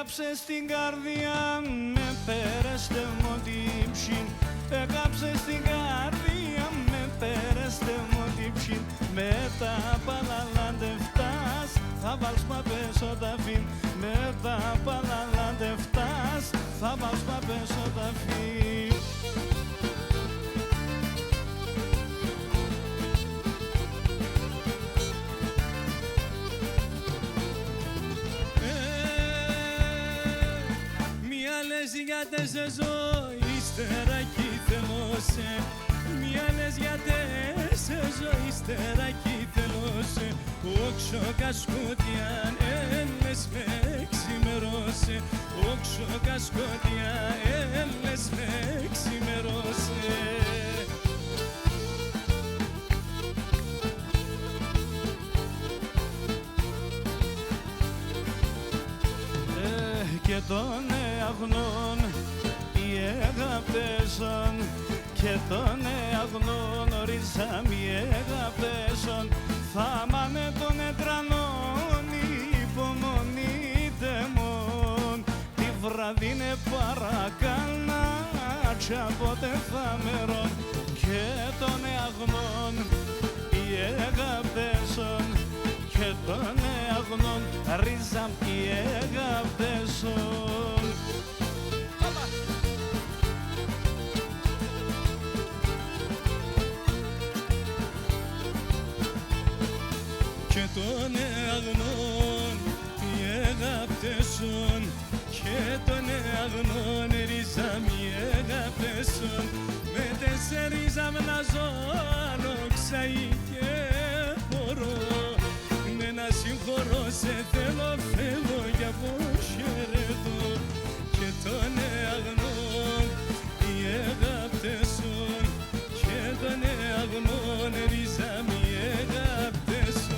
Έκαψε στην καρδιά με πέραστε μοτύψιν. Έκαψε στην καρδιά με πέραστε μοτύψιν. Με τα παλαλάντε φτάς, θα βάλεις μα πέσω τα φύν. Με τα παλαλάντε φτάς, θα βάλεις μα πέσω τα φύν. Γιατί σε ζω, ύστερα κι θέλω σε. Μια λες γιατί σε ζω, ύστερα κι θέλω σε. Όξο κασκότια, έλες με ξημερώσε. Όξο κασκότια, έλες με ξημερώσε. Και των αγνών οι αγαπτέσον, και των αγνών ορίζα μη αγαπτέσον. Θα μάνε των ετρανών υπομονείτε μόν. Τη βραδύ είναι παρακαλάτσα πότε θα μερών. Και των αγνών οι αγαπτέσον, και των αγνών ρίζα μη αγαπτέσον. Και των αγνών οι αγαπτέσον, και των αγνών ρίζα μη αγαπτέσον. Με τέσσερις αμναζώ ανοξαΐ και μπορώ. Με να συγχωρώ σε θέλω, θέλω για πως χαιρετώ. Και των αγνών οι αγαπτέσον, και των αγνών ρίζα μη αγαπτέσον.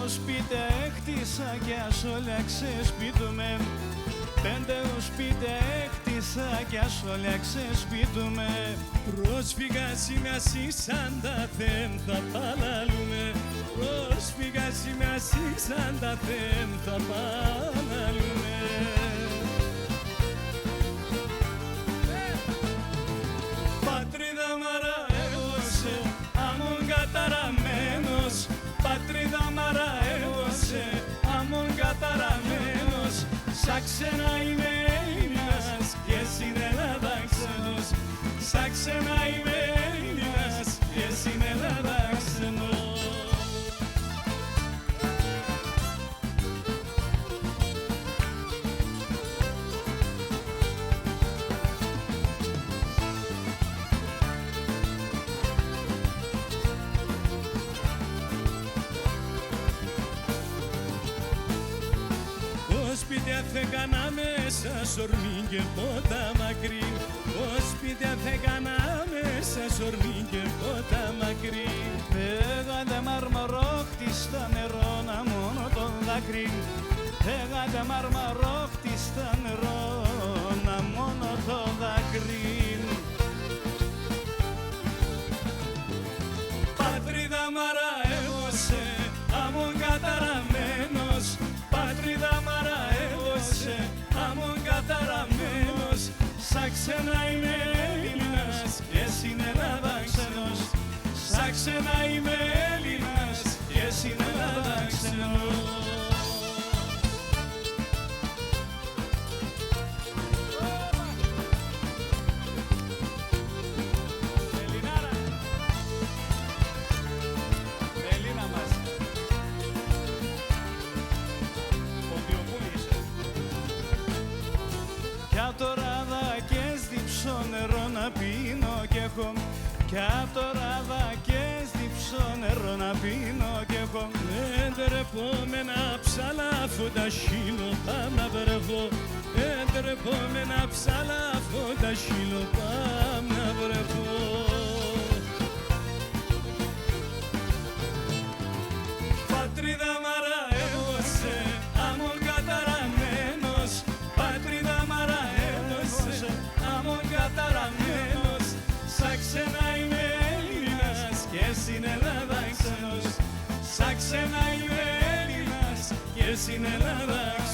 Σπίτι έκτισα κι ας όλα ξεσπίτουμε. 5 σπίτι έκτισα κι ας όλα ξεσπίτουμε. Πρόσφυγας είμαι ασύσαν τα θέμ θα παλαλούμε. Πρόσφυγας είμαι ασύσαν τα θέμ θα παλαλούμε. Πατρίδα μαρά εγώ σε αμον καταραμένος. Πατρίδα μαρά εγώ σε αμον καταραμένος. Σαν ξένα είμαι Έλληνας και στην Ελλάδα ξένος. Σαν ξένα είμαι Έλληνας και στην Ελλάδα ξένος. Σπίτια φέγανα μέσα σορμί και πότα μακρύ. Σπίτια φέγανα μέσα σορμί και πότα μακρύ. Φέγατε μαρμαρόχτιστα νερόνα μόνο το δάκρυ. Φέγατε μαρμαρόχτιστα νερόνα μόνο το δάκρυ. Πατρίδα μαρά εγώ σε αμον καταραμένος. Πατρίδα μαρά εγώ σε αμον καταραμένος. Σαν ξένα είμαι Έλληνας και στην Ελλάδα ξένος. Σαν ξένα είμαι Έλληνας και στην Ελλάδα ξένος. Νερό να πίνω κι έχω, κι απ' το ραδακές διψώ νερό να πίνω κι έχω. Δεν τρεπόμενα ψαλάφω τα χείλω πάμε να βρεθώ. Δεν τρεπόμενα ψαλάφω τα χείλω πάμε να βρεθώ. σαν ξένα είμαι Έλληνας και στην Ελλάδα